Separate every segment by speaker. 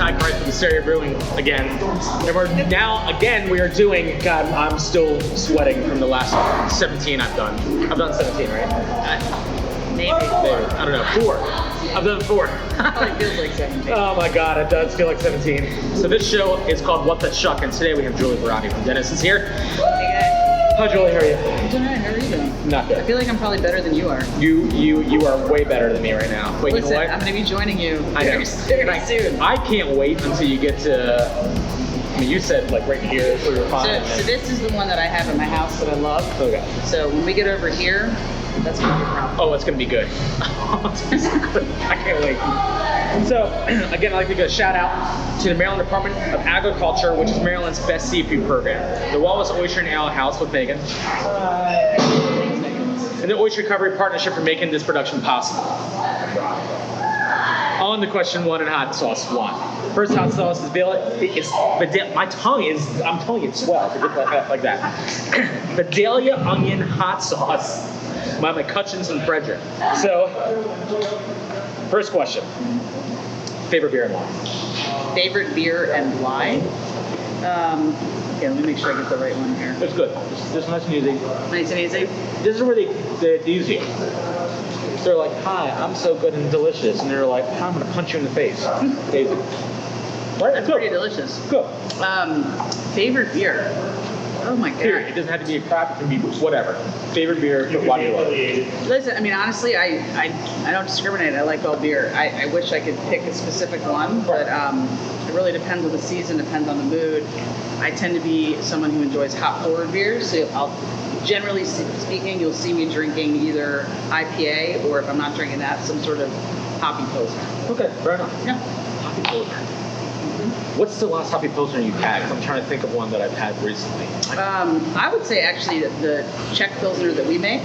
Speaker 1: Ty Christ with Hysteria Brewing again. And we're now, again, we are doing, God, I'm still sweating from the last 17 I've done. I've done 17, right?
Speaker 2: Maybe.
Speaker 1: I don't know, 4. I've done 4.
Speaker 2: Probably feels like 17.
Speaker 1: Oh my God, it does feel like 17. So this show is called What the Shuck, and today we have Julie Veratti from Dennis's here.
Speaker 2: Hey guys.
Speaker 1: Hi Julie, how are you?
Speaker 2: I'm doing alright, how are you doing?
Speaker 1: Not good.
Speaker 2: I feel like I'm probably better than you are.
Speaker 1: You are way better than me right now. Wait,
Speaker 2: Listen,
Speaker 1: you know what?
Speaker 2: I'm going to be joining you
Speaker 1: very
Speaker 2: soon.
Speaker 1: I can't wait until you get to, I mean, you said like right here where you're fine.
Speaker 2: So this is the one that I have in my house that I love.
Speaker 1: Okay.
Speaker 2: So when we get over here, that's going to be a problem.
Speaker 1: Oh, it's going to be good. It's gonna be so good. I can't wait. So, again, I'd like to give a shout out to the Maryland Department of Agriculture, which is Maryland's best seafood program. The Walrus Oyster and Ale House with Megan. And the Oyster Recovery Partnership for making this production possible. On to question 1 and hot sauce 1. First hot sauce is my tongue is, I'm telling you, it's swell. Like that. Vidalia onion hot sauce by McCutcheons and Frederick. So, first question. Favorite beer and wine?
Speaker 2: Favorite beer and wine? Okay, let me make sure I get the right one here.
Speaker 1: It's good. It's nice and easy.
Speaker 2: Nice and easy?
Speaker 1: This is where they use you. They're like, hi, I'm so good and delicious. And they're like, I'm going to punch you in the face. Easy. Right?
Speaker 2: That's pretty delicious.
Speaker 1: Good.
Speaker 2: Favorite beer? Oh my God.
Speaker 1: Period. It doesn't have to be a crap, it can be whatever. Favorite beer, why do you love it?
Speaker 2: Listen, I mean, honestly, I don't discriminate. I like all beer. I wish I could pick a specific one, but it really depends on the season, depends on the mood. I tend to be someone who enjoys hop forward beers, so generally speaking, you'll see me drinking either IPA or if I'm not drinking that, some sort of hoppy pilsner.
Speaker 1: Okay, fair enough.
Speaker 2: Yeah.
Speaker 1: Hoppy Pilsner. What's the last hoppy Pilsner you've had? 'Cause I'm trying to think of one that I've had recently.
Speaker 2: I would say actually that the Czech Pilsner that we make,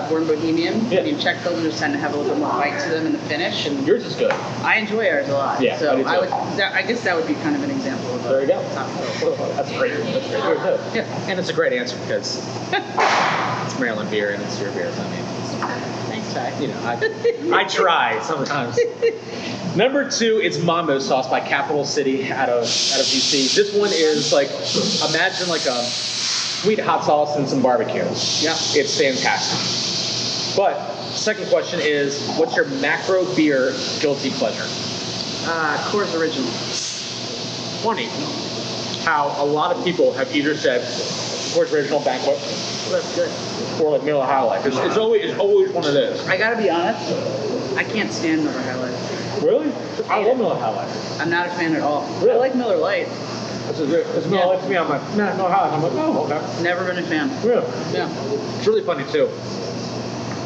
Speaker 2: Born Bohemian,
Speaker 1: Yeah.
Speaker 2: I mean, Czech Pilsners tend to have a little bit more bite to them in the finish. And
Speaker 1: yours is good.
Speaker 2: I enjoy ours a lot.
Speaker 1: Yeah,
Speaker 2: so
Speaker 1: I do too.
Speaker 2: I guess that would be kind of an example of
Speaker 1: There you go.
Speaker 2: top Pilsner.
Speaker 1: That's great. That's great beer too.
Speaker 2: Yeah.
Speaker 1: And it's a great answer because it's Maryland beer and it's your beer. So I mean,
Speaker 2: Thanks, Ty.
Speaker 1: you know, I try sometimes. Number 2 is Mambo Sauce by Capital City out of DC. This one is like, imagine like a sweet hot sauce and some barbecue.
Speaker 2: Yeah.
Speaker 1: It's fantastic. But second question is, what's your macro beer guilty pleasure?
Speaker 2: Coors Original.
Speaker 1: Funny how a lot of people have either said Coors Original Banquet
Speaker 2: That's good.
Speaker 1: or like Miller High Life. It's always one of those.
Speaker 2: I gotta be honest, I can't stand Miller High Life.
Speaker 1: Really? I love Miller High Life.
Speaker 2: I'm not a fan at all.
Speaker 1: Really?
Speaker 2: I like Miller Lite.
Speaker 1: It's Miller Lite to me. I'm like, nah, Miller High Life. I'm like, oh, okay.
Speaker 2: Never been a fan.
Speaker 1: Really?
Speaker 2: Yeah.
Speaker 1: It's really funny too.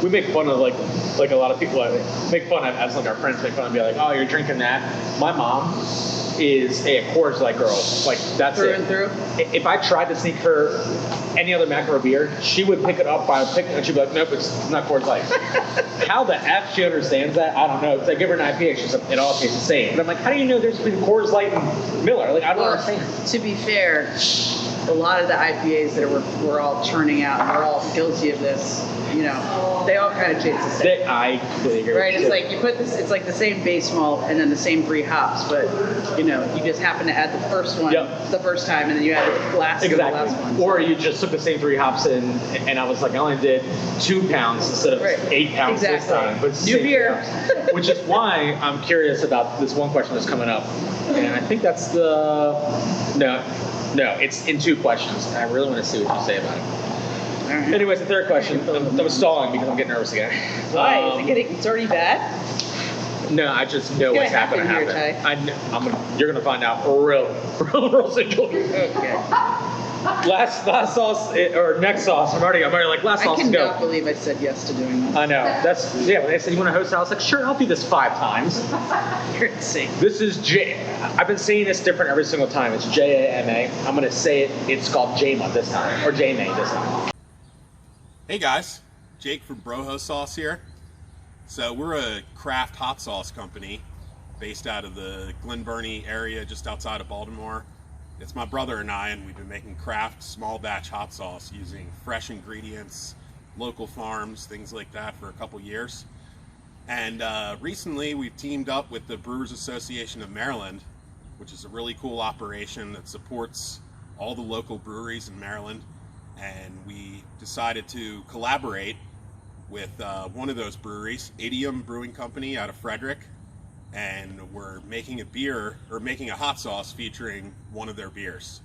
Speaker 1: We make fun of like a lot of people. Make fun of as like our friends make fun and be like, oh, you're drinking that. My mom is a Coors Light girl. Like that's
Speaker 2: Through
Speaker 1: it.
Speaker 2: and through.
Speaker 1: If I tried to sneak her any other macro beer, she would pick it up and she'd be like, nope, it's not Coors Light. How the F she understands that, I don't know. Because I give her an IPA, she's like, it all tastes the same. But I'm like, how do you know there's been Coors Light and Miller? Like, I don't understand.
Speaker 2: To be fair, a lot of the IPAs that we're all churning out, and we're all guilty of this, you know, they all kind of taste the same.
Speaker 1: I completely agree.
Speaker 2: Right, it's like you put this, it's like the same base malt and then the same 3 hops, but you know, you just happen to add the first one the first time and then you add the last to the last one.
Speaker 1: Or you just took the same 3 hops and I was like, I only did 2 pounds instead of 8 pounds this time. But it's
Speaker 2: New beer.
Speaker 1: Which is why I'm curious about this one question that's coming up. And I think that's no, it's in 2 questions. And I really want to see what you say about it.
Speaker 2: All right.
Speaker 1: Anyways, the third question. I'm stalling because I'm getting nervous again.
Speaker 2: Why? It's already bad?
Speaker 1: No, I just know what's happening to happen. You're gonna find out real soon.
Speaker 2: Okay.
Speaker 1: Last sauce or next sauce. I'm already like last sauce.
Speaker 2: I
Speaker 1: Go.
Speaker 2: cannot believe I said yes to doing that.
Speaker 1: I know. When they said you want to host, I was like, sure, I'll do this 5 times.
Speaker 2: You're insane.
Speaker 1: This is I've been saying this different every single time. It's JAMA. I'm gonna say it. It's called JMA this time or JMA this time.
Speaker 3: Hey guys, Jake from Broho Sauce here. So we're a craft hot sauce company based out of the Glen Burnie area just outside of Baltimore. It's my brother and I, and we've been making craft small batch hot sauce using fresh ingredients, local farms, things like that for a couple years. And recently we've teamed up with the Brewers Association of Maryland, which is a really cool operation that supports all the local breweries in Maryland. And we decided to collaborate with one of those breweries, Adium Brewing Company out of Frederick, and we're making a hot sauce featuring one of their beers.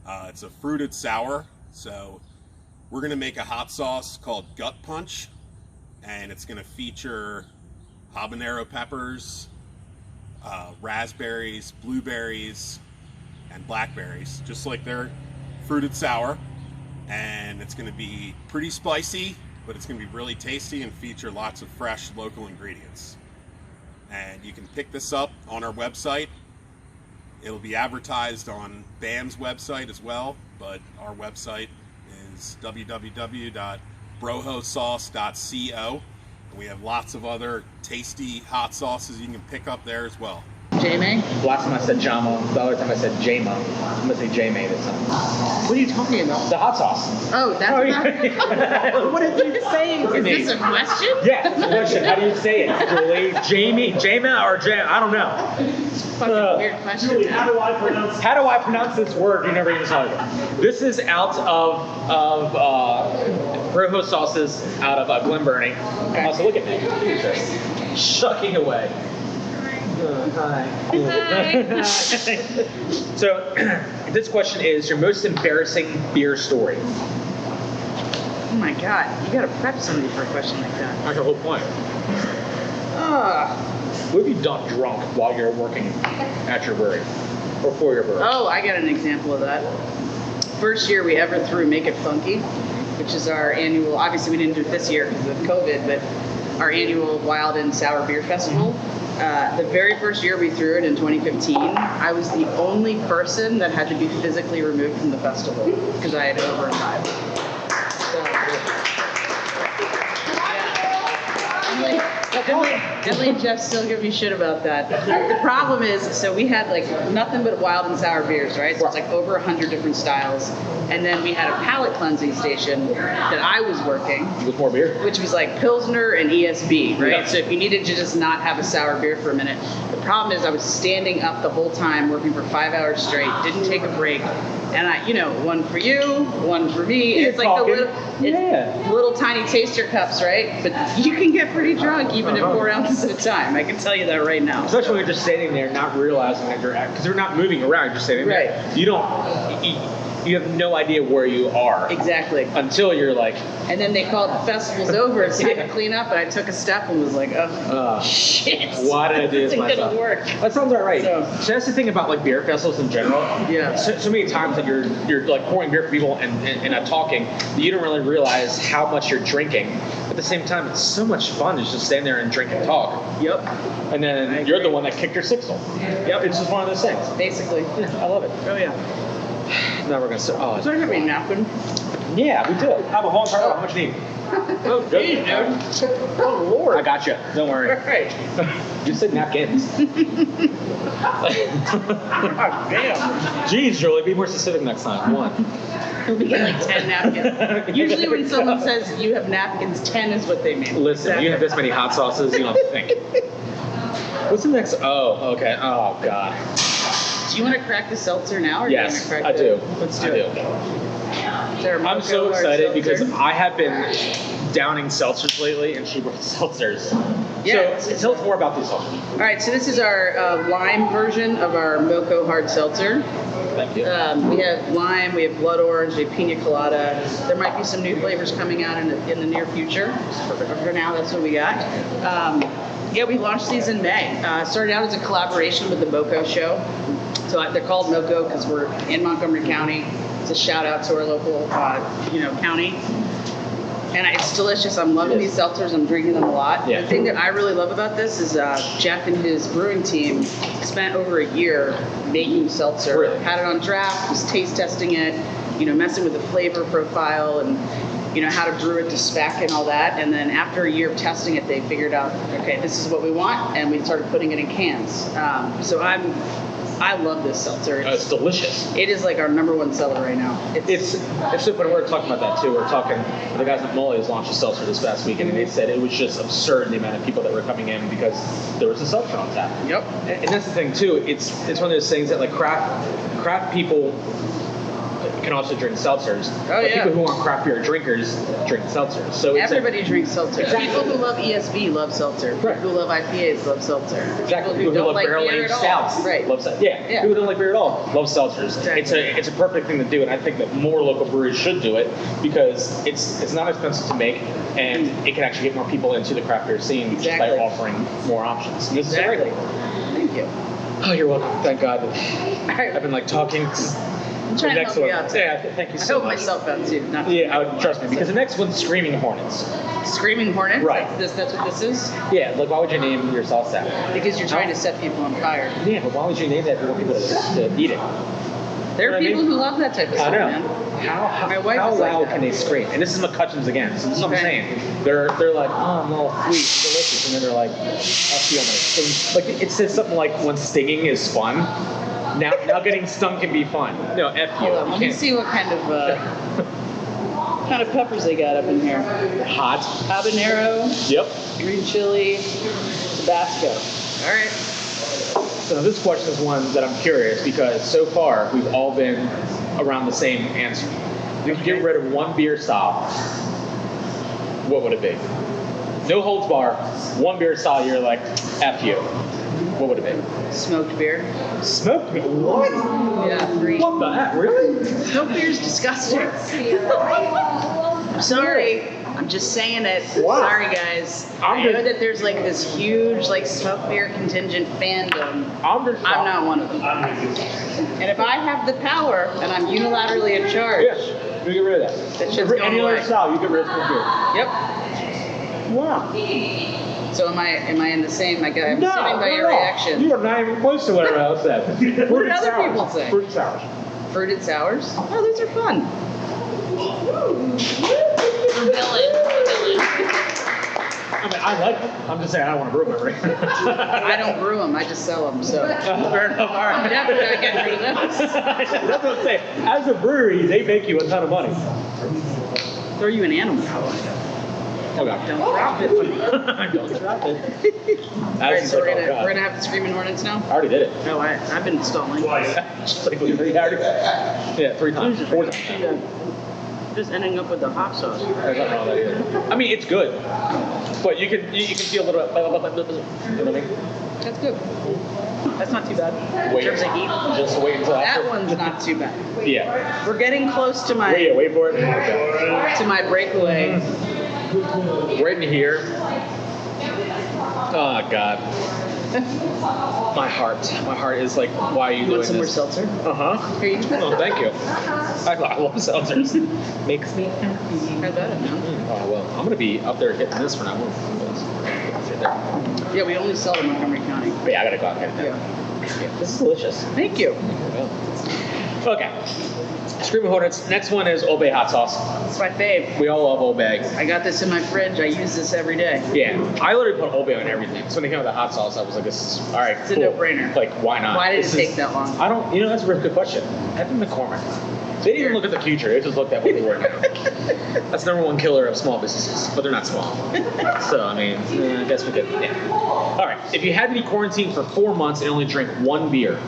Speaker 3: It's a fruited sour, so we're gonna make a hot sauce called Gut Punch, and it's gonna feature habanero peppers, raspberries, blueberries, and blackberries, just like their fruited sour. And it's gonna be pretty spicy, but it's gonna be really tasty and feature lots of fresh local ingredients. And you can pick this up on our website. It'll be advertised on BAM's website as well, but our website is www.brohosauce.co. We have lots of other tasty hot sauces you can pick up there as well.
Speaker 2: J-May?
Speaker 1: Last time I said Jama, the other time I said J-Ma. I'm going to say J-May this time.
Speaker 2: What are you talking about?
Speaker 1: The hot sauce.
Speaker 2: Oh, that's what is he saying? Is this a question?
Speaker 1: Yeah, it's a question. How do you say it? Julie? Jamie? J-Ma or J? I don't know.
Speaker 2: It's a fucking weird question.
Speaker 1: Julie, how do I pronounce this word? You never even saw it. This is out of Rojo sauces out of Glen Burnie.
Speaker 2: Okay.
Speaker 1: So look at me. Look at this. Shucking away. Hi. So, this question is your most embarrassing beer story.
Speaker 2: Oh my god, you gotta prep somebody for a question like that.
Speaker 1: That's the whole point. What have you done drunk while you're working at your brewery? Or for your brewery?
Speaker 2: Oh, I got an example of that. First year we ever threw Make It Funky, which is our annual, obviously we didn't do it this year because of COVID, but our annual Wild and Sour Beer Festival. The very first year we threw it in 2015, I was the only person that had to be physically removed from the festival because I had over-imbibed. So, Emily and Jeff still give me shit about that. The problem is, so we had like nothing but wild and sour beers, right? So it's like over 100 different styles. And then we had a palate cleansing station that I was working.
Speaker 1: With more beer?
Speaker 2: Which was like Pilsner and ESB, right?
Speaker 1: Yeah.
Speaker 2: So if you needed to just not have a sour beer for a minute. The problem is I was standing up the whole time, working for 5 hours straight, didn't take a break. And I, one for you, one for me.
Speaker 1: You're
Speaker 2: it's like
Speaker 1: talking.
Speaker 2: the little tiny taster cups, right? But you can get pretty drunk even at 4 ounces at a time. I can tell you that right now.
Speaker 1: Especially when you're just standing there, not realizing that you're because they're not moving around. You're just standing there.
Speaker 2: Right.
Speaker 1: You have no idea where you are.
Speaker 2: Exactly.
Speaker 1: Until you're like.
Speaker 2: And then they called the festival's over. It's time to clean up, and I took a step and was like, oh, shit.
Speaker 1: Why did I do this myself?
Speaker 2: It didn't work.
Speaker 1: That sounds all right.
Speaker 2: So
Speaker 1: that's the thing about like beer festivals in general.
Speaker 2: Yeah.
Speaker 1: So many times that you're like pouring beer for people and not talking, you don't really realize how much you're drinking. At the same time, it's so much fun to just stand there and drink and talk.
Speaker 2: Yep.
Speaker 1: And then you're the one that kicked your sixel. Yep. It's just one of those things.
Speaker 2: Basically.
Speaker 1: Yeah, I love it.
Speaker 2: Oh yeah.
Speaker 1: Now we're gonna start. Oh,
Speaker 2: Is there gonna be a napkin?
Speaker 1: yeah, we do. I have a whole entire. How much do you need?
Speaker 2: Oh, geez, dude. Oh Lord.
Speaker 1: I got you. Don't worry.
Speaker 2: All right.
Speaker 1: You said napkins.
Speaker 2: God damn.
Speaker 1: Jeez, Julie, be more specific next time. One.
Speaker 2: We get like 10 napkins. Usually when someone says you have napkins, 10 is what they mean.
Speaker 1: Listen, you have this many hot sauces, you don't think. What's the next? Oh, okay. Oh, God.
Speaker 2: Do you want to crack the seltzer now? Or
Speaker 1: Yes,
Speaker 2: do you want to
Speaker 1: I
Speaker 2: crack
Speaker 1: do.
Speaker 2: Let's do
Speaker 1: I
Speaker 2: it.
Speaker 1: do.
Speaker 2: Is there a
Speaker 1: I'm
Speaker 2: mocha
Speaker 1: so
Speaker 2: or
Speaker 1: excited because
Speaker 2: seltzer?
Speaker 1: I have been downing seltzers lately, and she brought seltzers.
Speaker 2: Yeah.
Speaker 1: So tell us more about these seltzers.
Speaker 2: All right, so this is our lime version of our Moco hard seltzer.
Speaker 1: Thank you.
Speaker 2: We have lime, we have blood orange, we have pina colada. There might be some new flavors coming out in the near future. But for now, that's what we got. Yeah, we launched these in May. Started out as a collaboration with the Moco Show. So they're called Moco because we're in Montgomery County. It's a shout out to our local, county. And it's delicious. I'm loving these seltzers. I'm drinking them a lot.
Speaker 1: Yeah.
Speaker 2: The thing that I really love about this is Jeff and his brewing team spent over a year making seltzer.
Speaker 1: Really?
Speaker 2: Had it on draft, was taste testing it, messing with the flavor profile and how to brew it to spec and all that. And then after a year of testing it, they figured out, okay, this is what we want, and we started putting it in cans. So I'm I love this seltzer.
Speaker 1: It's delicious.
Speaker 2: It is like our #1 seller right now.
Speaker 1: It's so funny. We're talking about that too. We're talking. The guys at Mullikin launched a seltzer this past week, and they said it was just absurd the amount of people that were coming in because there was a seltzer on tap.
Speaker 2: Yep.
Speaker 1: And that's the thing too. It's one of those things that like craft people can also drink seltzers.
Speaker 2: Oh,
Speaker 1: but
Speaker 2: yeah.
Speaker 1: people who aren't craft beer drinkers drink seltzers. So it's
Speaker 2: Everybody drinks seltzer.
Speaker 1: Exactly.
Speaker 2: People who love ESB love seltzer.
Speaker 1: Right.
Speaker 2: People who love IPAs love seltzer.
Speaker 1: Exactly.
Speaker 2: People who don't
Speaker 1: love
Speaker 2: like
Speaker 1: barrel
Speaker 2: beer
Speaker 1: aged
Speaker 2: at all.
Speaker 1: stouts
Speaker 2: Right.
Speaker 1: love seltzer. Yeah. People who don't like beer at all love seltzers.
Speaker 2: Exactly.
Speaker 1: It's a perfect thing to do, and I think that more local breweries should do it because it's not expensive to make, and it can actually get more people into the craft beer scene just by offering more options. And this is a great thing.
Speaker 2: Thank you.
Speaker 1: Oh, you're welcome. Thank God.
Speaker 2: right.
Speaker 1: I've been like talking.
Speaker 2: I'm trying to help you out.
Speaker 1: Yeah, thank you so
Speaker 2: I help
Speaker 1: much.
Speaker 2: myself out too. Not
Speaker 1: Yeah, trust me, because the next one's Screaming Hornets.
Speaker 2: Screaming Hornets?
Speaker 1: Right.
Speaker 2: That's what this is?
Speaker 1: Yeah, like why would you name your sauce that?
Speaker 2: Because you're trying to set people on fire.
Speaker 1: Yeah, but why would you name that if you want people to eat it?
Speaker 2: There are people who love that type of stuff,
Speaker 1: I know.
Speaker 2: man.
Speaker 1: How
Speaker 2: My wife
Speaker 1: how
Speaker 2: is like
Speaker 1: loud
Speaker 2: that.
Speaker 1: can they scream? And this is McCutcheon's again. So this is what I'm
Speaker 2: Okay.
Speaker 1: saying. They're like, oh no, sweet, delicious, and then they're like, F you, I'm gonna sting. Like it says something like when stinging is fun. Now getting stung can be fun. No, F you.
Speaker 2: Hold on, let me see what kind of peppers they got up in here.
Speaker 1: Hot.
Speaker 2: Habanero,
Speaker 1: Yep.
Speaker 2: green chili, Tabasco. All right.
Speaker 1: So this question is one that I'm curious because so far we've all been around the same answer. If you could get rid of one beer style, what would it be? No holds bar, one beer style you're like, F you. What would it be?
Speaker 2: Smoked beer.
Speaker 1: Smoked beer? What?
Speaker 2: Yeah, green.
Speaker 1: What the heck? Really?
Speaker 2: Smoked beer is disgusting. I'm sorry. I'm just saying it.
Speaker 1: Wow.
Speaker 2: Sorry, guys. I know that there's like this huge like smoked beer contingent fandom. I'm not one of them. And if I have the power and I'm unilaterally in charge,
Speaker 1: Yeah, you get rid of that.
Speaker 2: That shit's going
Speaker 1: Any
Speaker 2: away.
Speaker 1: other style, you get rid of smoked beer.
Speaker 2: Yep.
Speaker 1: Wow.
Speaker 2: So am I in the same? I'm sitting by your reaction.
Speaker 1: You are not even close to whatever else said.
Speaker 2: What did other people say?
Speaker 1: Fruit sours.
Speaker 2: Fruited sours. Oh, those are fun.
Speaker 1: I mean, I like them. I'm just saying I don't want to brew them, right?
Speaker 2: I don't brew them. I just sell them. So
Speaker 1: Fair enough. All right.
Speaker 2: I'm definitely not getting rid of those.
Speaker 1: That's what I'm saying. As a brewery, they make you a ton of money.
Speaker 2: Throw you an animal.
Speaker 1: Oh, God.
Speaker 2: Don't drop it.
Speaker 1: Don't drop it.
Speaker 2: All right, so we're gonna have the Screaming Hornets now.
Speaker 1: I already did it.
Speaker 2: No, I've been stalling.
Speaker 1: Yeah, 3 times. 4 times.
Speaker 2: Just ending up with the hot sauce.
Speaker 1: There's nothing wrong with that either. I mean, it's good. But you can feel a little bit, you know what I mean?
Speaker 2: That's good. That's not too bad.
Speaker 1: Wait.
Speaker 2: In terms of heat.
Speaker 1: Just wait until after.
Speaker 2: That one's not too bad.
Speaker 1: Yeah.
Speaker 2: We're getting close to my
Speaker 1: Wait for it. Okay.
Speaker 2: to my breakaway.
Speaker 1: Right in here. Oh, God. My heart is like, why are you doing
Speaker 2: Want some more
Speaker 1: this?
Speaker 2: seltzer?
Speaker 1: Uh-huh.
Speaker 2: Here you go.
Speaker 1: Oh, thank you. I love seltzers. Makes me happy.
Speaker 2: How about it, man?
Speaker 1: Oh, well, I'm going to be up there hitting this for now.
Speaker 2: Yeah, we only sell in Montgomery County.
Speaker 1: But yeah, I got to go out and get it.
Speaker 2: Yeah.
Speaker 1: This is delicious.
Speaker 2: Thank you.
Speaker 1: Okay. Screaming Hornets. Next one is Old Bay hot sauce.
Speaker 2: It's my fave.
Speaker 1: We all love Old Bay.
Speaker 2: I got this in my fridge. I use this every day.
Speaker 1: Yeah, I literally put Old Bay on everything. So when they came with the hot sauce, I was like, "This is all right."
Speaker 2: It's a
Speaker 1: cool.
Speaker 2: no-brainer.
Speaker 1: Like, why not?
Speaker 2: Why did
Speaker 1: This
Speaker 2: it take that long?
Speaker 1: I don't. You know, that's a really good question. Evan McCormick. They didn't even look at the future. They just looked at what they were now. That's #1 killer of small businesses, but they're not small. So I mean, I guess we could. Yeah. All right. If you had to be quarantined for 4 months and only drink one beer,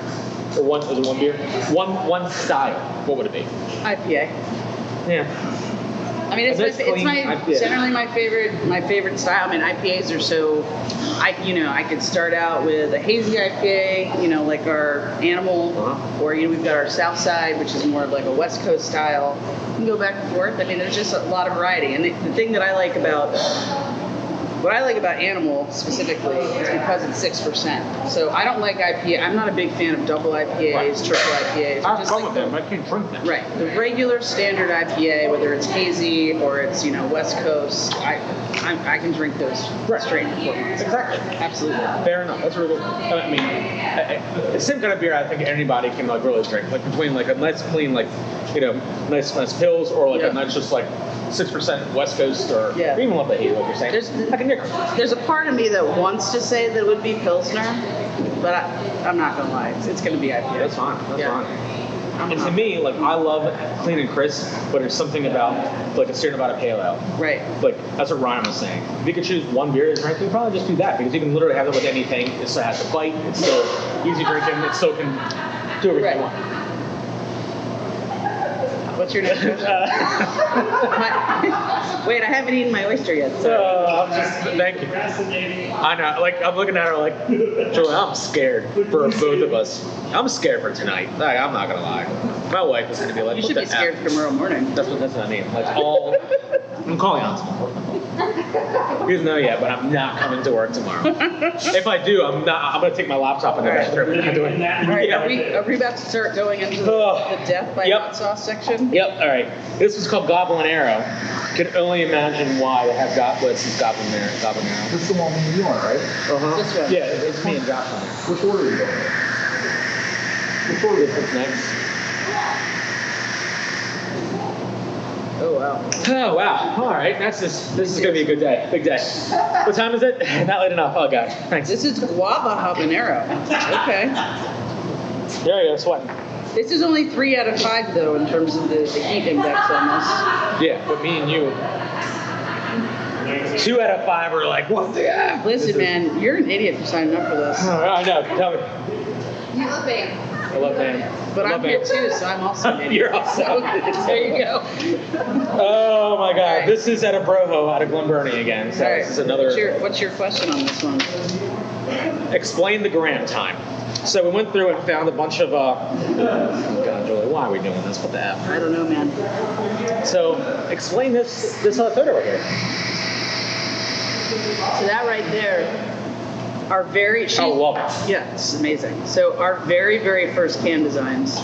Speaker 1: or one was it one beer? One style. What would it be?
Speaker 2: IPA.
Speaker 1: Yeah.
Speaker 2: I mean, it's
Speaker 1: clean IPA.
Speaker 2: generally my favorite style. I mean, IPAs are so, I could start out with a hazy IPA, like our Animal, or we've got our South Side, which is more of like a West Coast style. You can go back and forth. I mean, there's just a lot of variety. And the thing that I like about Animal specifically is because it's 6%. So I don't like IPA. I'm not a big fan of double IPAs, triple IPAs.
Speaker 1: I have fun with them. I can't drink them.
Speaker 2: Right. The regular standard IPA, whether it's hazy or it's West Coast, I can drink those straight for 4 months.
Speaker 1: Exactly.
Speaker 2: Absolutely.
Speaker 1: Fair enough. That's really good. I mean, the same kind of beer I think anybody can like really drink. Like between like a nice clean nice pills or like a nice just like 6% West Coast or even love the hazy, like you're saying. I can Nick.
Speaker 2: There's a part of me that wants to say that it would be Pilsner, but I'm not gonna lie. It's gonna be IPA.
Speaker 1: That's fine. That's fine. And to
Speaker 2: not.
Speaker 1: me, like, I love clean and crisp, but there's something about, like, a certain about a pale ale.
Speaker 2: Right.
Speaker 1: Like, that's what Ryan was saying. If you could choose one beer to drink, you probably just do that, because you can literally have it with anything. It still has a bite. It's still easy drinking. It still can do everything you want.
Speaker 2: What's your next question? Wait, I haven't eaten my oyster yet.
Speaker 1: Thank you. I know. Like, I'm looking at her like, Julie, I'm scared for both of us. I'm scared for tonight. Like, I'm not gonna lie. My wife is gonna be like,
Speaker 2: You should be scared for tomorrow morning.
Speaker 1: That's what I mean. Like, I'm calling on tomorrow. He doesn't know yet, but I'm not coming to work tomorrow. If I do, I'm gonna take my laptop in the bathroom and do it.
Speaker 2: All right, are we about to start going into the death by hot sauce section?
Speaker 1: Yep. All right. This was called Goblin Arrow. Can only imagine why they have Goblin Arrow.
Speaker 4: This is the one you want, right?
Speaker 2: This one.
Speaker 1: Yeah, it's me and Jocelyn.
Speaker 4: Which order are you going? Which order is
Speaker 1: What's next?
Speaker 2: Oh wow.
Speaker 1: Oh wow! All right, this is gonna be a good day, big day. What time is it? Not late enough. Oh god, thanks.
Speaker 2: This is guava habanero. Okay.
Speaker 1: There you go, sweating.
Speaker 2: This is only 3 out of 5 though in terms of the heat index on this.
Speaker 1: Yeah, but me and you, 2 out of 5 are like, what the F?
Speaker 2: Listen, man, you're an idiot for signing up for this.
Speaker 1: I know. Tell me.
Speaker 2: You love BAM.
Speaker 1: I love BAM.
Speaker 2: But I'm here too, so I'm also an idiot.
Speaker 1: You're also.
Speaker 2: So, there you go.
Speaker 1: Oh my god,
Speaker 2: Right.
Speaker 1: this is at a Broho out of Glen Burnie again. So
Speaker 2: All right.
Speaker 1: this is another.
Speaker 2: What's your question on this one?
Speaker 1: Explain the gram time. So we went through and found a bunch of. Oh god, Julie, why are we doing this? What the F?
Speaker 2: I don't know, man.
Speaker 1: So explain this photo right here.
Speaker 2: So that right there, our very...
Speaker 1: Love it.
Speaker 2: Yeah, it's amazing. So our very, very first can designs,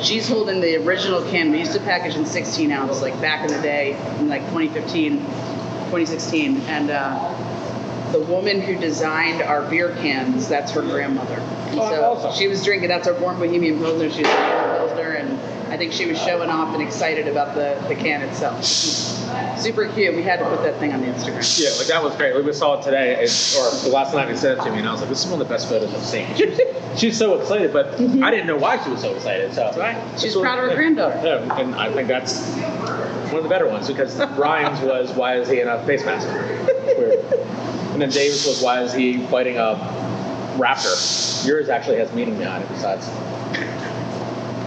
Speaker 2: she's holding the original can. We used to package in 16 ounce, like back in the day, in like 2015, 2016. And the woman who designed our beer cans, that's her grandmother. And so
Speaker 1: awesome.
Speaker 2: she was drinking, that's our Born Bohemian Pilsner. She was drinking a Pilsner, and I think she was showing off and excited about the can itself. Super cute. We had to put that thing on the Instagram.
Speaker 1: Yeah, like that was great. Like we saw it today, or the last night he sent it to me, and I was like, "This is one of the best photos I've seen." She was so excited, but I didn't know why she was so excited. So
Speaker 2: That's right. She's proud of her granddaughter.
Speaker 1: Yeah, and I think that's one of the better ones because Ryan's was why is he in a face mask? Weird. And then Dave's was why is he fighting a raptor? Yours actually has meaning behind it besides.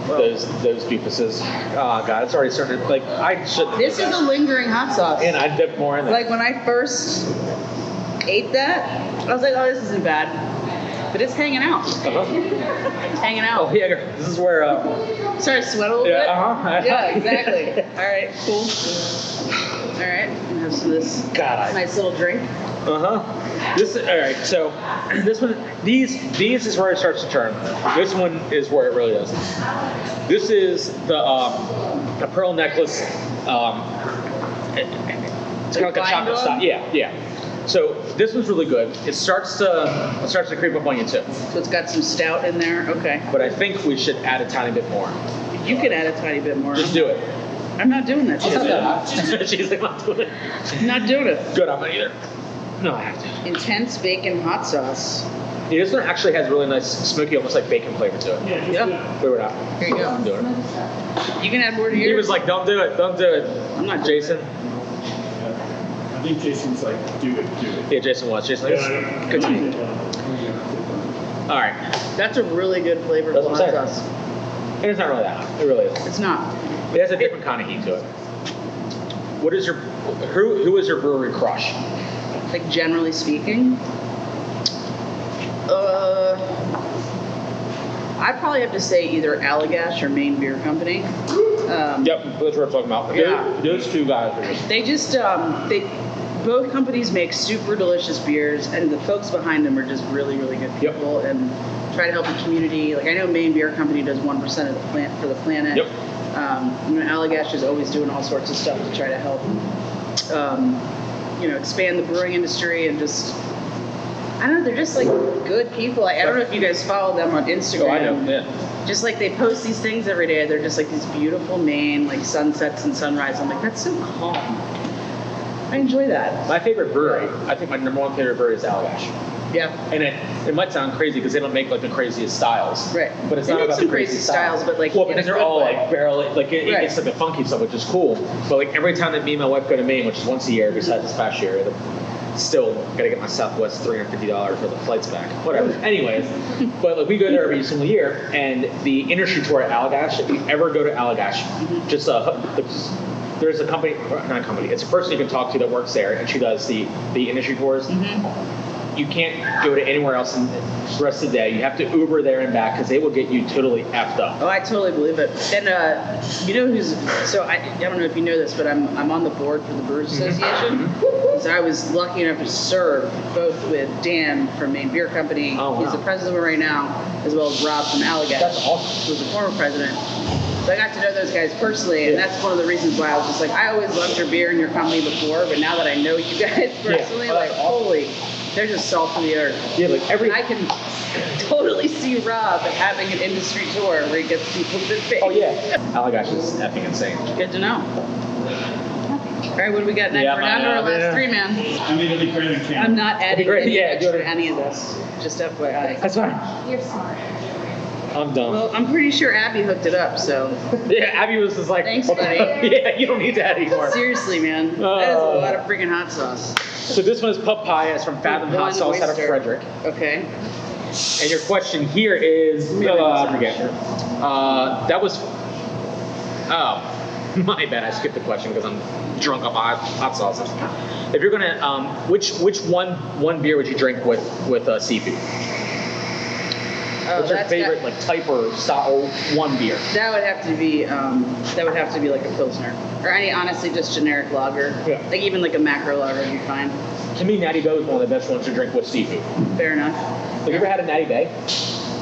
Speaker 1: Those doofuses. Oh god, it's already starting to, like, I shouldn't.
Speaker 2: This is a lingering hot sauce.
Speaker 1: And I dip more in there.
Speaker 2: Like when I first ate that, I was like, oh, this isn't bad. But it's hanging out. It's hanging out.
Speaker 1: Oh yeah, this is where
Speaker 2: Started to sweat a little bit.
Speaker 1: uh-huh.
Speaker 2: Yeah, exactly. All right, cool. All right, and have some of this nice little drink.
Speaker 1: This all right. So this one, these is where it starts to turn. This one is where it really does. This is the a pearl necklace. It's kind of like a chocolate style. Yeah. So this one's really good. It starts to creep up on you too.
Speaker 2: So it's got some stout in there. Okay.
Speaker 1: But I think we should add a tiny bit more.
Speaker 2: You can add a tiny bit more.
Speaker 1: Just do it.
Speaker 2: I'm not doing that.
Speaker 1: She's like, I'm not doing it.
Speaker 2: I'm not doing it.
Speaker 1: Good, I'm not either. No, I have to.
Speaker 2: Intense bacon hot sauce.
Speaker 1: Yeah, this one actually has really nice smoky, almost like bacon flavor to it.
Speaker 2: Yeah.
Speaker 1: Believe it or not.
Speaker 2: Here you go.
Speaker 1: I'm doing it.
Speaker 2: You can add more to yours.
Speaker 1: He was like, don't do it. Don't do it.
Speaker 2: I'm not
Speaker 1: Jason.
Speaker 4: I think Jason's like, do it.
Speaker 1: Yeah, Jason was. Jason, like, good to me. All right.
Speaker 2: That's a really good flavorful
Speaker 1: That's what
Speaker 2: hot
Speaker 1: I'm saying.
Speaker 2: sauce.
Speaker 1: And it's not really that hot. It really is.
Speaker 2: It's not.
Speaker 1: It has a different kind of heat to it. What is your who is your brewery crush?
Speaker 2: Like generally speaking, I'd probably have to say either Allagash or Maine Beer Company.
Speaker 1: Yep, that's what we're talking about.
Speaker 2: Yeah.
Speaker 1: Those two guys are just.
Speaker 2: They just both companies make super delicious beers, and the folks behind them are just really, really good people and try to help the community. Like I know Maine Beer Company does 1% of the plant for the planet.
Speaker 1: Yep.
Speaker 2: Allagash is always doing all sorts of stuff to try to help, expand the brewing industry and just. I don't know, they're just like good people. I don't know if you guys follow them on Instagram.
Speaker 1: Oh, I know, yeah.
Speaker 2: Just like they post these things every day. They're just like these beautiful Maine, like sunsets and sunrise. I'm like, that's so calm. I enjoy that.
Speaker 1: My favorite brewery, I think my number one favorite brewery is Allagash.
Speaker 2: Yeah.
Speaker 1: And it might sound crazy because they don't make like the craziest styles.
Speaker 2: Right.
Speaker 1: But it's
Speaker 2: They
Speaker 1: not
Speaker 2: make
Speaker 1: about
Speaker 2: some
Speaker 1: the crazy
Speaker 2: crazy styles, but like
Speaker 1: well,
Speaker 2: in a
Speaker 1: because they're
Speaker 2: good
Speaker 1: all
Speaker 2: way.
Speaker 1: like barely like
Speaker 2: Right.
Speaker 1: it's like the funky stuff, which is cool. But like every time that me and my wife go to Maine, which is once a year, besides this past year, still gotta get my Southwest $350 for the flights back. Whatever. Anyways, but like we go there every single year, and the industry tour at Allagash. If you ever go to Allagash, just there's a company, not a company. It's a person you can talk to that works there, and she does the industry tours. You can't go to anywhere else in the rest of the day. You have to Uber there and back because they will get you totally effed up.
Speaker 2: Oh, I totally believe it. And you know who's? So I don't know if you know this, but I'm on the board for the Brewers Association. So I was lucky enough to serve both with Dan from Maine Beer Company.
Speaker 1: Oh, wow.
Speaker 2: He's the president right now, as well as Rob from Allagash,
Speaker 1: That's awesome.
Speaker 2: who's the former president. So I got to know those guys personally, and that's one of the reasons why I was just like, I always loved your beer and your company before, but now that I know you guys personally,
Speaker 1: Oh,
Speaker 2: like,
Speaker 1: that's awesome.
Speaker 2: holy, they're just salt of the earth.
Speaker 1: Yeah, like every.
Speaker 2: And I can totally see Rob having an industry tour where he gets people to face.
Speaker 1: Oh yeah, Allagash is effing insane.
Speaker 2: Good to know. All right, what do we got next?
Speaker 1: Yeah,
Speaker 2: We're down to our
Speaker 1: man,
Speaker 2: last
Speaker 1: yeah.
Speaker 2: three, man.
Speaker 5: I mean, it'd be great if you
Speaker 2: I'm not adding
Speaker 1: great.
Speaker 2: any
Speaker 1: Yeah,
Speaker 2: extra
Speaker 1: do
Speaker 2: to
Speaker 1: it.
Speaker 2: any of this. Just FYI.
Speaker 1: That's fine.
Speaker 6: You're smart.
Speaker 1: I'm done.
Speaker 2: Well, I'm pretty sure Abby hooked it up, so
Speaker 1: Yeah, Abby was just like,
Speaker 2: Thanks,
Speaker 1: what the
Speaker 2: buddy.
Speaker 1: fuck? Yeah, you don't need that anymore.
Speaker 2: seriously, man, that is a lot of freaking hot sauce.
Speaker 1: So this one is papaya. It's from Fathom Hot
Speaker 2: One
Speaker 1: Sauce out of
Speaker 2: oyster.
Speaker 1: Frederick.
Speaker 2: Okay.
Speaker 1: And your question here is, I forget. That was, oh, my bad. I skipped the question because I'm drunk on my hot sauces. If you're gonna, which one beer would you drink with seafood?
Speaker 2: Oh,
Speaker 1: What's your
Speaker 2: that's
Speaker 1: favorite like type or style one beer?
Speaker 2: that would have to be like a pilsner, or any honestly just generic lager.
Speaker 1: Yeah.
Speaker 2: Like even like a macro lager would be fine.
Speaker 1: To me, Natty Bay is one of the best ones to drink with seafood.
Speaker 2: Fair enough.
Speaker 1: Have you ever had a Natty Bay?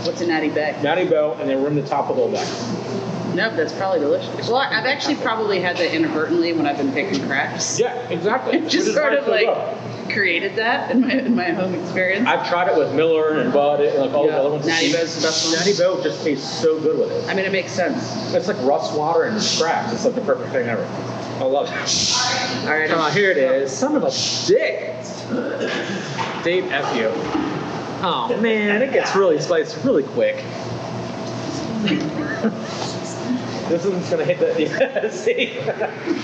Speaker 2: What's a natty bay?
Speaker 1: Natty Bay, and then rim the top with a little bag.
Speaker 2: Nope, that's probably delicious. Well, I've actually probably had that inadvertently when I've been picking crafts.
Speaker 1: Yeah, exactly.
Speaker 2: Just
Speaker 1: Which is
Speaker 2: sort
Speaker 1: why
Speaker 2: of
Speaker 1: it's so
Speaker 2: like
Speaker 1: good.
Speaker 2: created that in my home experience.
Speaker 1: I've tried it with Miller and Bud and like all the other ones.
Speaker 2: Natty Bay's the best one.
Speaker 1: Natty Bay just tastes so good with it.
Speaker 2: I mean, it makes sense.
Speaker 1: It's like rust water and scraps. It's like the perfect thing ever. I love it.
Speaker 2: All right.
Speaker 1: Here it is. Son of a dick. Dave F you. Oh man, it gets really spiced really quick. This one's gonna hit the. Yeah, see?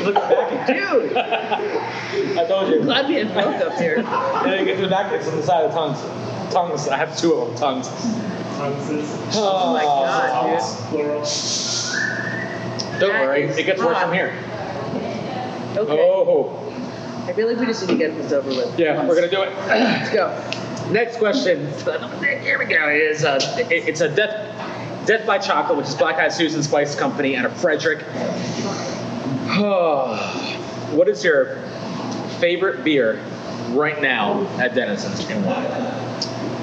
Speaker 1: Look back,
Speaker 2: Dude,
Speaker 1: I told you.
Speaker 2: glad we had both up here.
Speaker 1: And then you get to the back, it's on the side of the tongues. Tongues. I have two of them. Tongues.
Speaker 2: Oh my god,
Speaker 5: Plural.
Speaker 1: Don't
Speaker 2: That
Speaker 1: worry,
Speaker 2: is
Speaker 1: it gets worse
Speaker 2: hot.
Speaker 1: from here.
Speaker 2: dude. Okay.
Speaker 1: Oh.
Speaker 2: I feel like we just need to get this over with.
Speaker 1: Yeah, we're gonna do it.
Speaker 2: Let's go.
Speaker 1: Next question. Here we go. Is it's a Death by Chocolate, which is Black Eyed Susan Spice Company out of Frederick. What is your favorite beer right now at Dennison's and why?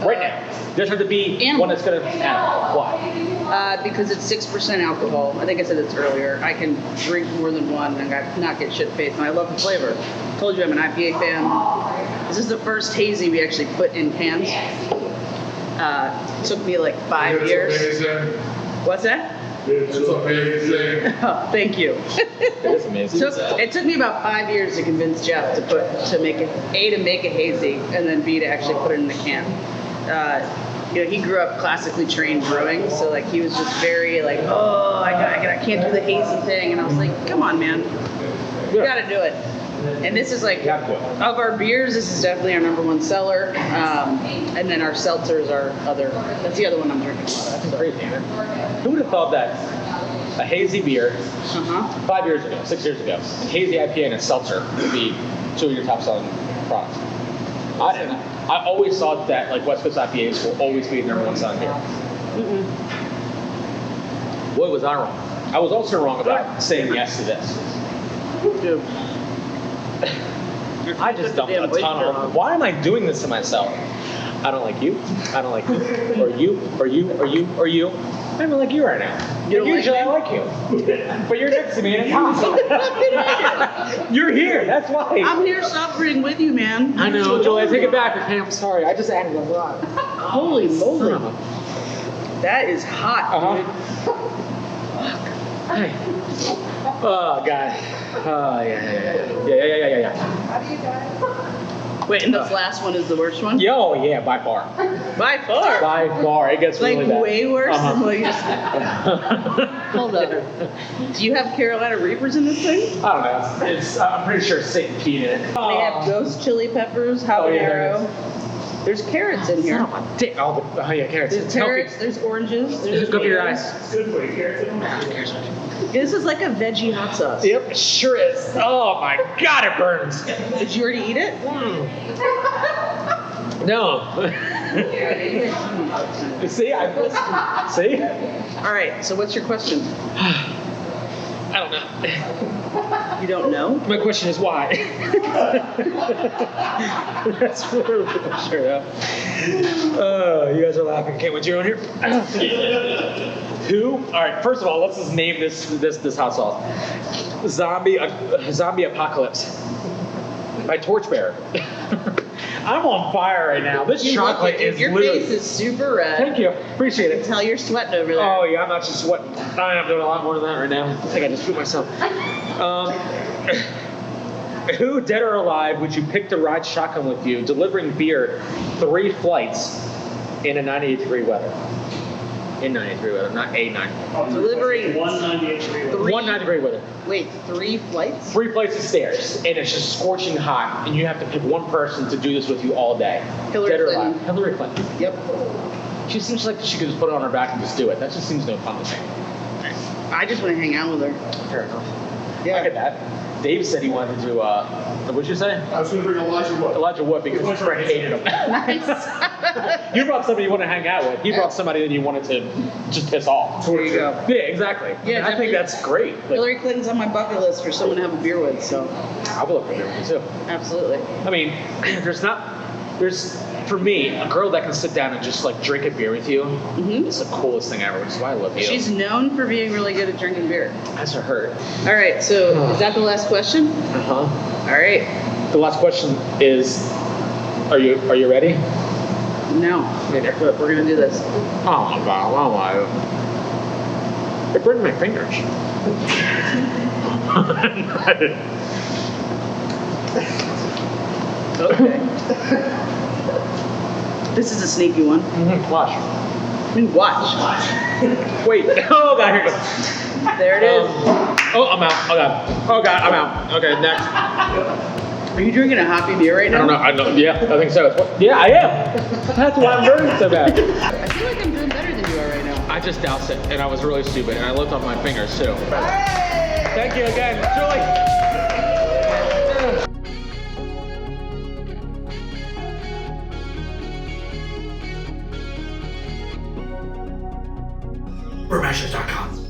Speaker 1: Right now. Doesn't have to be
Speaker 2: Animal.
Speaker 1: one that's gonna why?
Speaker 2: Because it's 6% alcohol. I think I said this earlier. I can drink more than one and not get shit faced. And I love the flavor. Told you I'm an IPA fan. This is the first hazy we actually put in cans. Took me like 5 years.
Speaker 5: Amazing.
Speaker 2: What's that?
Speaker 5: It's amazing.
Speaker 2: Oh, thank you.
Speaker 1: It is amazing.
Speaker 2: It took me about 5 years to convince Jeff to make it to make a hazy, and then B to actually put it in the can. He grew up classically trained brewing, so like he was just very like, oh, I can't do the hazy thing, and I was like, come on, man, you gotta do it. And this is like,
Speaker 1: You have to.
Speaker 2: of our beers, this is definitely our number one seller, and then our seltzers are that's the other one I'm drinking.
Speaker 1: That's crazy, man. Who would have thought that a hazy beer 5 years ago, 6 years ago, a hazy IPA and a seltzer would be two of your top selling products? I didn't know. I always thought that like West Coast IPAs will always be the number one selling beer. Boy, was I wrong. I was also wrong about saying yes to this.
Speaker 2: Dude.
Speaker 1: I just dumped a ton on. Why am I doing this to myself? I don't like you. I don't like you. Or you. Or you. Or you. Or you. I don't like you right now.
Speaker 2: You don't like
Speaker 1: Usually
Speaker 2: me?
Speaker 1: I like you. But you're next to me and it's hostile. You're here. That's why.
Speaker 2: I'm here suffering with you, man.
Speaker 1: I know, Joey. I take it back. Okay, I'm sorry. I just added a lot.
Speaker 2: Holy moly. That is hot, dude.
Speaker 1: Hey. Oh God. Oh yeah.
Speaker 2: Wait, and this last one is the worst one?
Speaker 1: Yo, yeah, by far.
Speaker 2: By far.
Speaker 1: By far, it gets
Speaker 2: Like
Speaker 1: really bad.
Speaker 2: way worse than what you just Hold up.
Speaker 1: I
Speaker 2: Do you have Carolina Reapers in this thing?
Speaker 1: don't know. It's I'm pretty sure Satan peed in it.
Speaker 2: They have ghost chili peppers,
Speaker 1: Oh, yeah,
Speaker 2: habanero. There's carrots in here.
Speaker 1: Oh my dick! Oh yeah, carrots.
Speaker 2: There's carrots, there's oranges, there's
Speaker 1: Go for your
Speaker 2: tomatoes.
Speaker 1: eyes.
Speaker 5: Good for you, carrots.
Speaker 2: This is like a veggie hot sauce.
Speaker 1: Yep, it sure is. Oh my God, it burns.
Speaker 2: Did you already eat it?
Speaker 1: No. See, see.
Speaker 2: All right, so what's your question?
Speaker 1: I don't know.
Speaker 2: You don't know?
Speaker 1: My question is why. That's what I'm sure though. Oh, you guys are laughing. Can't wait. You're on here. Who? All right. First of all, let's just name this hot sauce. Zombie Apocalypse by Torchbearer. I'm on fire right now. This chocolate is
Speaker 2: Your
Speaker 1: literally.
Speaker 2: face is super red.
Speaker 1: Thank you. Appreciate it.
Speaker 2: Tell you're sweating over there.
Speaker 1: Oh yeah, I'm not just sweating. I'm doing a lot more than that right now. I think I just pooped myself. Who, dead or alive, would you pick to ride shotgun with you, delivering beer 3 flights in a 98-degree weather? In 98-degree weather, not a 90.
Speaker 2: Delivery.
Speaker 5: 198
Speaker 2: Three-
Speaker 1: 190-degree weather.
Speaker 2: Wait, 3 flights?
Speaker 1: 3 flights of stairs, and it's just scorching hot, and you have to pick one person to do this with you all day.
Speaker 2: Hillary
Speaker 1: dead or
Speaker 2: Clinton.
Speaker 1: alive. Hillary Clinton.
Speaker 2: Yep.
Speaker 1: She seems like she could just put it on her back and just do it. That just seems no fun to me.
Speaker 2: I just want to hang out with her.
Speaker 1: Fair enough.
Speaker 2: Yeah.
Speaker 1: I get that. Dave said he wanted to do, what'd you say?
Speaker 5: I was going to bring Elijah Wood.
Speaker 1: Elijah Wood because his friend hated him.
Speaker 2: Nice.
Speaker 1: You brought somebody you want to hang out with. He brought somebody that you wanted to just piss off.
Speaker 2: There you go.
Speaker 1: Yeah, exactly.
Speaker 2: Yeah,
Speaker 1: And I think that's great. Like,
Speaker 2: Hillary Clinton's on my bucket list for someone to have a beer with, so
Speaker 1: I would love to be with you too.
Speaker 2: absolutely.
Speaker 1: I mean, for me, a girl that can sit down and just like drink a beer with you is the coolest thing ever, which is why I love you.
Speaker 2: She's known for being really good at drinking beer.
Speaker 1: That's for her.
Speaker 2: All right, so is that the last question?
Speaker 1: Uh-huh.
Speaker 2: All right.
Speaker 1: The last question is, are you ready?
Speaker 2: No, but we're gonna do this.
Speaker 1: Oh my God, oh my. It burned my fingers.
Speaker 2: Okay. This is a sneaky one.
Speaker 1: Watch.
Speaker 2: Watch.
Speaker 1: Wait. Oh God, here it goes.
Speaker 2: There it is.
Speaker 1: Oh, I'm out. Oh God, I'm out. Okay, next.
Speaker 2: Are you drinking a hoppy beer right
Speaker 1: I
Speaker 2: now?
Speaker 1: don't know. I know. Yeah, I think so. Yeah, I am. That's why I'm burning so bad.
Speaker 2: I feel like I'm doing better than you are right now.
Speaker 1: I just doused it, and I was really stupid, and I licked off my fingers too. Thank you again, Julie.
Speaker 6: Brewmashers.com.